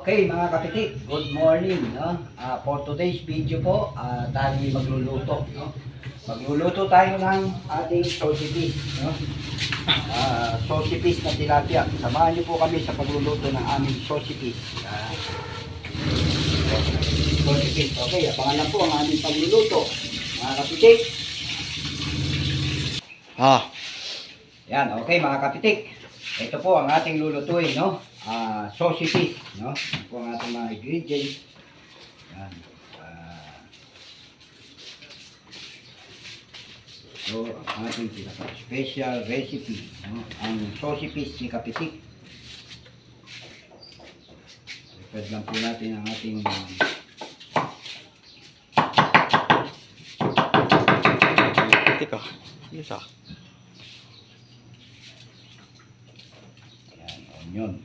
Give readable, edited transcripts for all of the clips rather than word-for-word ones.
Okay mga kapitik, good morning. No? For today's video po, tayo magluluto. No? Magluluto tayo ng ating sausage, no? Sausage na tilapia. Samahan niyo po kami sa pagluluto ng aming sausage. Sausage. Okay, abangan lang po ang aming pagluluto. Mga kapitik. Yan, okay mga kapitik. Ito po ang ating lulutuin, no? Sausage, no? Ito po ang ating mga ingredients. Yan. So, ang ating special recipe, no? Ang sausage ni kapitik. Prepare lang po natin ang ating kapitik, oh. Yes, ah. yan, onion.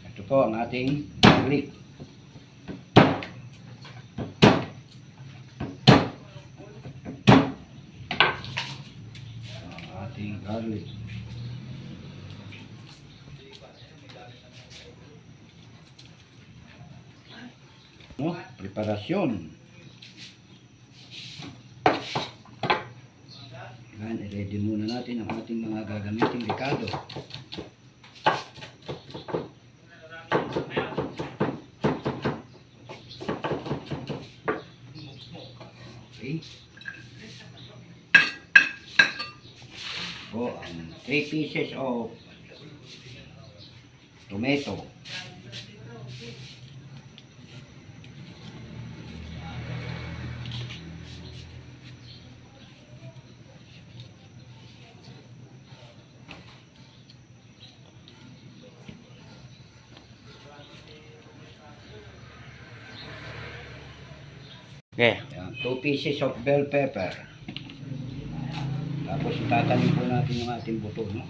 Ito po ang ating garlic. Ang ating garlic. No, preparasyon. Yan, i-ready muna natin ang ating mga gagamiting ricado. Okay. So, ang 3 pieces of tomato. Okay. Yan, 2 pieces of bell pepper. Tapos itatanim po natin yung ating buto, no?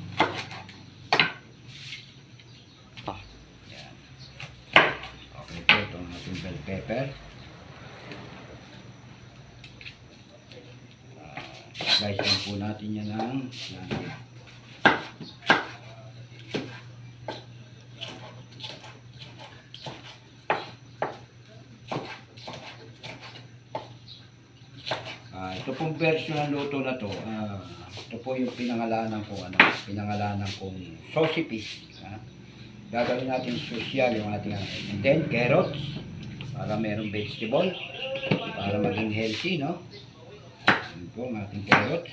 Yan. Okay po, ito ang ating bell pepper. Slice lang po natin yan ng ito pong version ng luto na to, ito po yung pinangalanan kong sausage. Gagawin natin social yung ating and then carrots para merong vegetable para maging healthy, no? Ito po ang ating carrots.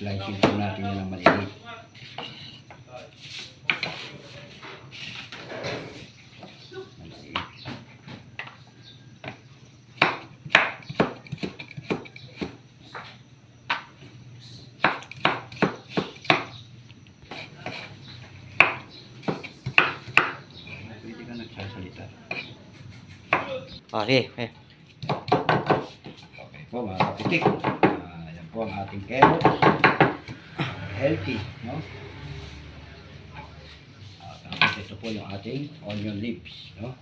Slicing po natin yan ng maliit. Pwede ka nagsasalita. Okay. Okay po mga kapitik. Yan po ang ating carrots. Healthy, no? Tapos ito po yung ating onion leaves, no?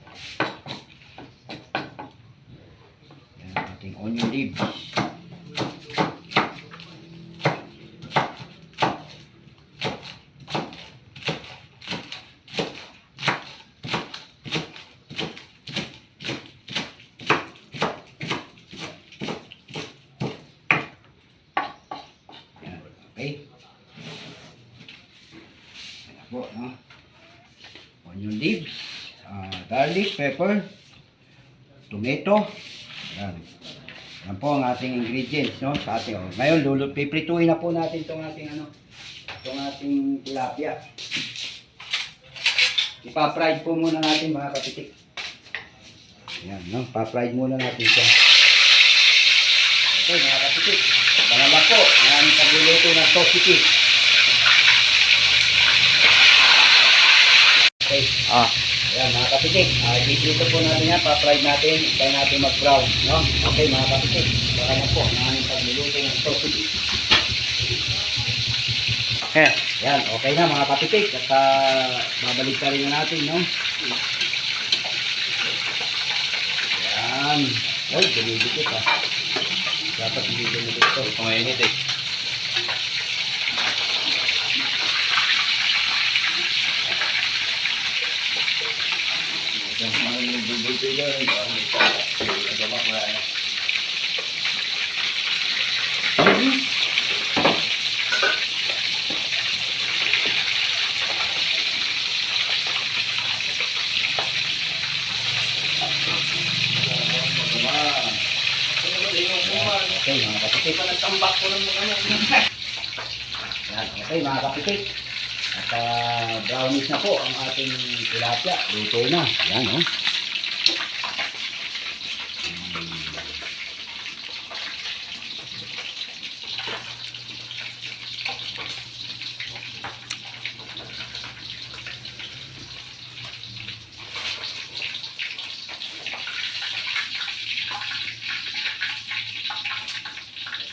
Yan ang ating onion leaves. Yan, okay? Po, no? Onion leaves, garlic, pepper, tomato. Yan. Yan po ang ating ingredients, no? Sa ating, ngayon, piprituhin na po natin itong ating itong ating tilapia. Ipa-fried po muna natin mga kapitik. Ayan, no? Pa-fried muna natin siya. Okay, mga kapitik. Pangalawa po, ang pagluluto ng sausage. Okay. Ayan, mga kapitik. Dito po natin yan. Pa-fried natin. Hintay natin mag-brown. No? Okay, mga kapitik. Pangalawa po, ang pagluluto ng sausage. Yan, okay na mga kapitik. At babalik ka rin na natin, no? Yan. Uy, dumidikit ah. Dapat hindi dumidikit ito. Pangainit eh. Yung mga nagdudulto dyan, nagawa ko na. Okay, mga kapitik. Nagtambak ko ng mga Yan, okay mga kapitik. At brownish na po ang ating tilapia. Luto na. Yan, oh.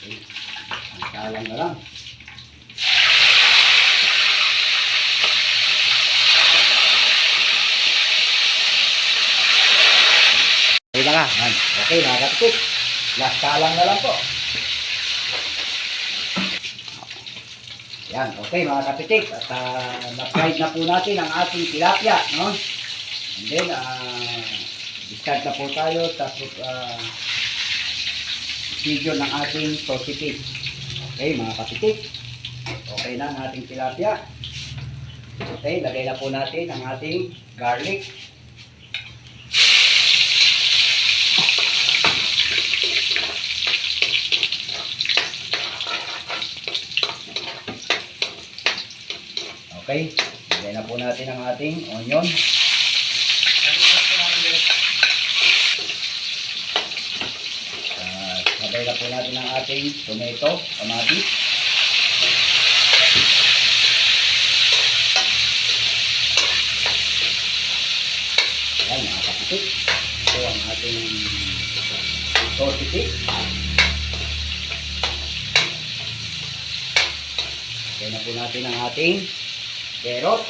Okay. Ang salang na lang. Okay na nga. Yan. Okay, mga kapitik. Last salang na lang po. Yan, okay mga kapitik. At na-fried na po natin ang ating tilapia, no? And then, discard na po tayo sa video ng ating sausage. Okay, mga kapitik. Okay na ang ating tilapia. Okay, lagay na po natin ang ating garlic. Okay, lagay na po natin ang ating onion. Lagay na po natin ang ating tomato, kamatis. Ayan, mga kapitik. Ito ang ating sausage. Lagay na po natin ang ating carrot.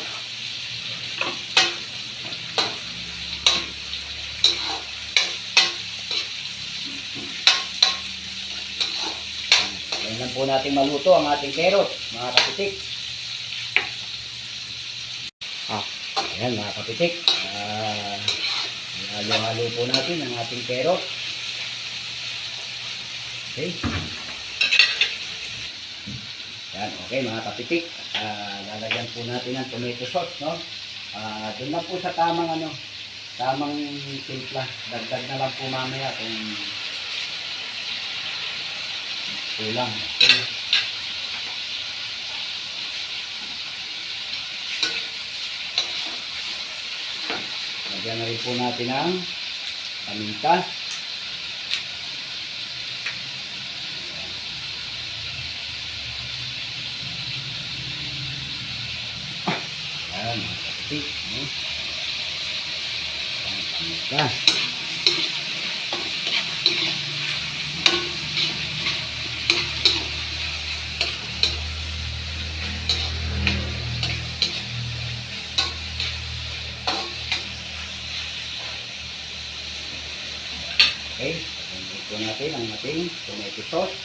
Ayan lang po natin maluto ang ating carrot, mga kapitik. Ayan mga kapitik. Halo-halo po natin ang ating carrot. Okay. Yan, okay mga kapitik. Lalagyan po natin ng tomato sauce, no? Doon lang po sa tamang tamang timpla. Dagdag na lang po mamaya kung kulang. Okay. Lagyan na rin po natin ang paminta. Ayan, mga kapitik, no? Paminta. Okay, pagkakas po natin ang ating tomato sauce.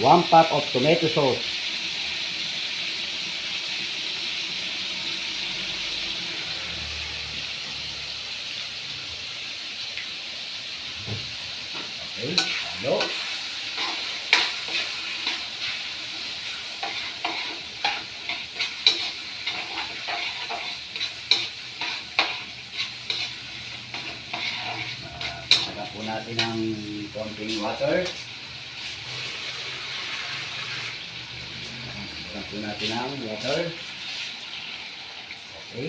One pack of tomato sauce. Okay, halo. natin ng konting water. Lagyan po natin ng water. Okay.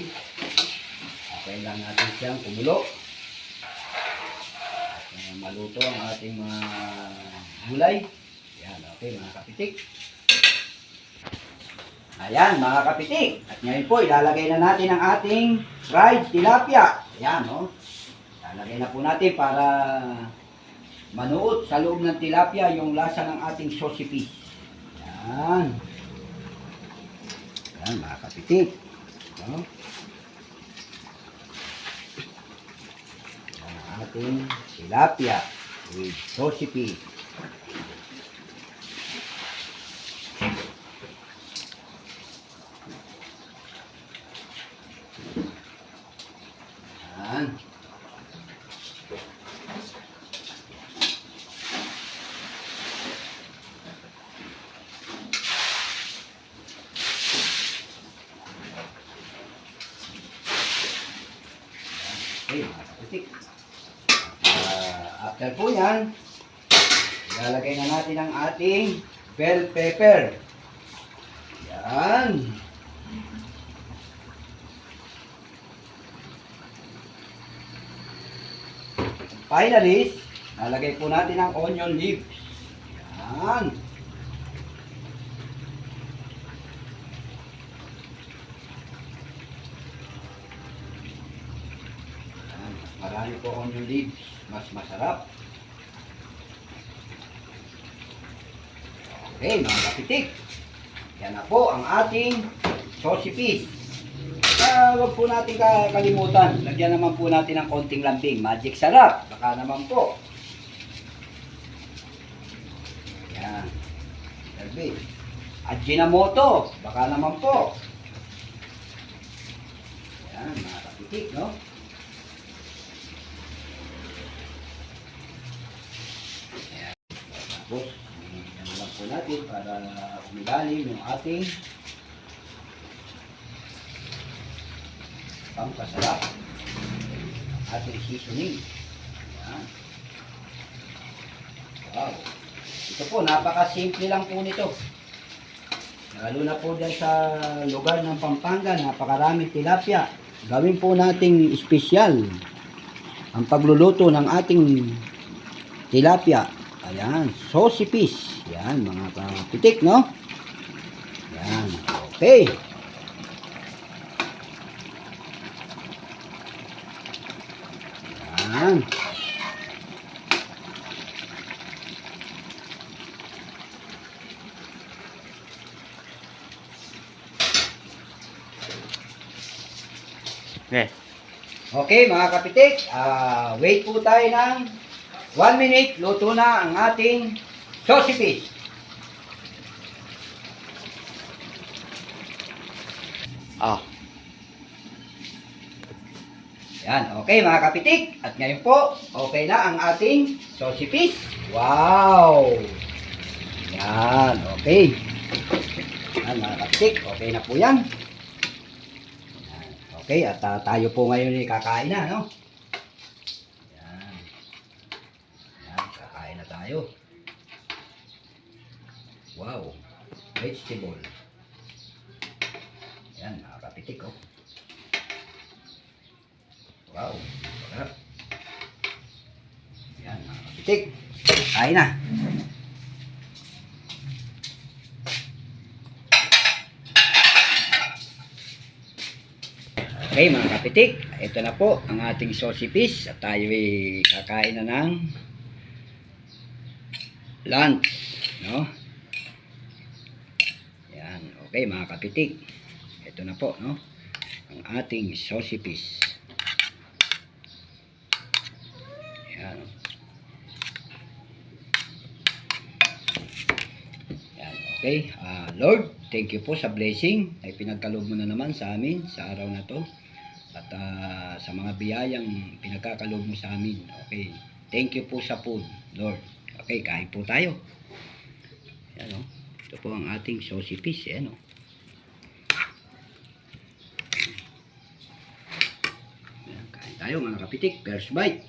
Okay lang natin siyang kumulo. At maluto ang ating mga gulay. Yan, okay mga kapitik. Ayan mga kapitik. At ngayon po ilalagay na natin ang ating fried tilapia. Ayan o. Ilalagay na po natin para manuot sa loob ng tilapia yung lasa ng ating saucy. Ayan. Ayan mga kapitik. Ayan. Ayan ang ating tilapia with saucy. Ayan. Okay, mga kapitik. After po yan, ilalagay na natin ang ating bell pepper. Yan. Finally, lalagay po natin ang onion leaves. Yan. Yan. Marami po onion leaves. Mas masarap. Okay, mga kapitik. Yan na po ang ating saucy. Huwag po natin kalimutan. Lagyan naman po natin ng konting lambing. Magic sarap. Baka naman po. Yan. Serbi. Ajinomoto. Baka naman po. Yan, mga kapitik, no? Yan. Tapos, yan lang po natin para umilalim yung ating pampasarap ang ating seasoning. Ayan. Wow. Ito po, napakasimple lang po nito. Lalo na po dyan sa lugar ng Pampanga, napakaraming tilapia. Gawin po nating espesyal ang pagluluto ng ating tilapia. Ayan, saucy fish. Ayan, mga kapitik, no? Ayan, okay. Ayan. Okay. Okay mga kapitik, wait po tayo ng 1 minute, luto na ang ating saucy fish. Yan, okay mga kapitik. At ngayon po, okay na ang ating saucy fish. Wow! Yan, okay. Yan mga kapitik, okay na po yan. Yan, okay, at tayo po ngayon ay kakain na, no? Yan. Yan, kakain na tayo. Wow, vegetable. Yan mga kapitik, oh. Wow, sarap. Yan, mga kapitik. Kain na. Okay, mga kapitik. Ito na po ang ating saucy fish. At tayo ay kakain na ng lunch. No? Yan, okay mga kapitik. Ito na po, no? Ang ating saucy fish. Yan. Yan, okay. Lord, thank you po sa blessing ay pinagkaloob mo na naman sa amin sa araw na to. At sa mga biyayang pinagkakaloob mo sa amin. Okay. Thank you po sa food, Lord. Okay, kain po tayo. Yan, oh. Ito po ang ating saucy fish. Yan, oh. Yan, kain tayo mga kapitik. First bite.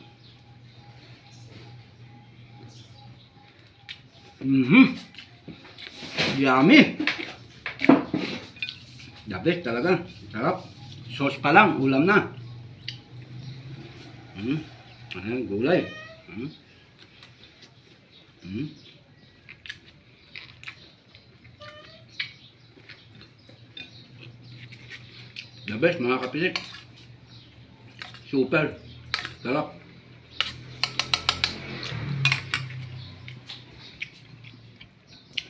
Yummy. The best talaga. Sarap. Sauce pa lang, ulam na. Ayan, gulay. The best mga kapisit. Super. Sarap.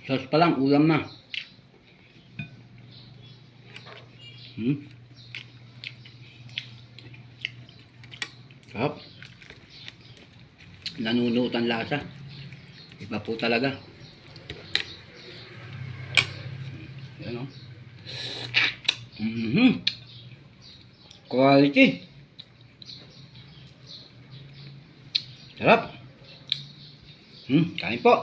Sauce pa lang, ulam na. Sarap. Nanunutan lasa. Iba po talaga. Yan o. Quality. Sarap. Kain po.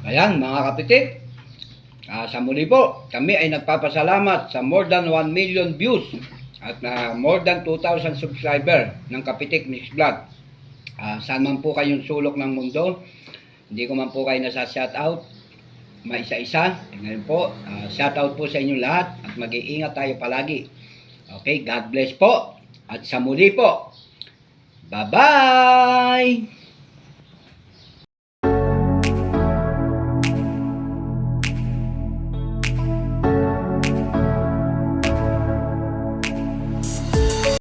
Ayan mga kapitik. Sa muli po, kami ay nagpapasalamat sa more than 1 million views at more than 2,000 subscriber ng Kapitik Mix Vlog. Saan man po kayong sulok ng mundo, hindi ko man po kayo nasa-shoutout, maisa-isa. Ngayon po, shoutout po sa inyong lahat at mag-iingat tayo palagi. Okay, God bless po at sa muli po. Bye-bye!